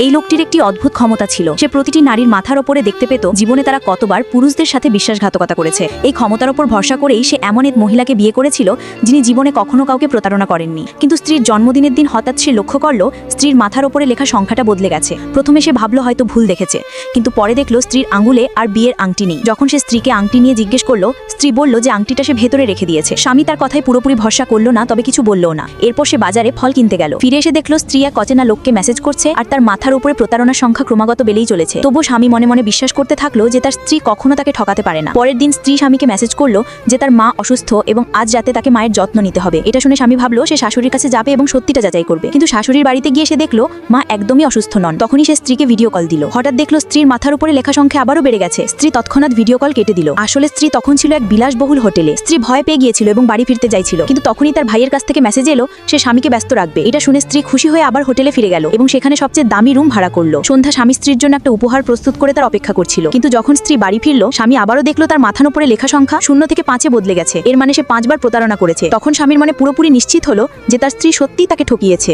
এই লোকটির একটি অদ্ভুত ক্ষমতা ছিল। সে প্রতিটি নারীর মাথার ওপরে দেখতে পেত জীবনে তারা কতবার পুরুষদের সাথে বিশ্বাসঘাতকতা করেছে। এই ক্ষমতার ওপর ভরসা করেই সে এমন এক মহিলাকে বিয়ে করেছিল যিনি জীবনে কখনো কাউকে প্রতারণা করেননি। কিন্তু স্ত্রীর জন্মদিনের দিন হঠাৎ সে লক্ষ্য করল স্ত্রীর মাথার ওপরে লেখা সংখ্যাটা বদলে গেছে। প্রথমে সে ভাবল হয়তো ভুল দেখেছে, কিন্তু পরে দেখলো স্ত্রীর আঙুলে আর বিয়ের আংটি নেই। যখন সে স্ত্রীকে আংটি নিয়ে জিজ্ঞেস করলো, স্ত্রী বলল যে আংটিটা সে ভেতরে রেখে দিয়েছে। স্বামী তার কথায় পুরোপুরি ভরসা করলো না, তবে কিছু বললও না। এরপর সে বাজারে ফল কিনতে গেল। ফিরে এসে দেখলো স্ত্রী এক অচেনা লোককে মেসেজ করছে আর তার মাথার উপরে প্রতারণার সংখ্যা ক্রমাগত বেড়েই চলেছে। তবুও স্বামী মনে মনে বিশ্বাস করতে থাকলো যে তার স্ত্রী কখনো তাকে ঠকাতে পারে না। পরের দিন স্ত্রী স্বামীকে মেসেজ করলো যে তার মা অসুস্থ এবং আজ রাতে তাকে মায়ের যত্ন নিতে হবে। এটা শুনে স্বামী ভাবলো সে শাশুড়ির কাছে যাবে এবং সত্যিটা যাচাই করবে। কিন্তু শাশুড়ির বাড়িতে গিয়ে সে দেখলো মা একদমই অসুস্থ নন। তখনই সে স্ত্রীকে ভিডিও কল দিল। হঠাৎ দেখলো স্ত্রীর মাথার উপরে লেখা সংখ্যা আবারও বেড়ে গেছে। স্ত্রী তৎক্ষণাৎ ভিডিও কল কেটে দিল। আসলে স্ত্রী তখন ছিল এক বিলাসবহুল হোটেলে। স্ত্রী ভয় পেয়ে গিয়েছিল এবং বাড়ি ফিরতে চাইছিল, কিন্তু তখনই তার ভাইয়ের কাছ থেকে মেসেজ এলো সে স্বামীকে ব্যস্ত রাখবে। এটা শুনে স্ত্রী খুশি হয়ে আবার হোটেলে ফিরে গেল এবং সেখানে সবচেয়ে দামি রুম ভাড়া করলো। সন্ধ্যা স্বামী স্ত্রীর জন্য একটা উপহার প্রস্তুত করে তার অপেক্ষা করছিল। কিন্তু যখন স্ত্রী বাড়ি ফিরল, স্বামী আবারও দেখলো তার মাথার উপরে লেখা সংখ্যা 0 থেকে 5-এ বদলে গেছে। এর মানে সে 5 বার প্রতারণা করেছে। তখন স্বামীর মনে পুরোপুরি নিশ্চিত হলো যে তার স্ত্রী সত্যিই তাকে ঠকিয়েছে।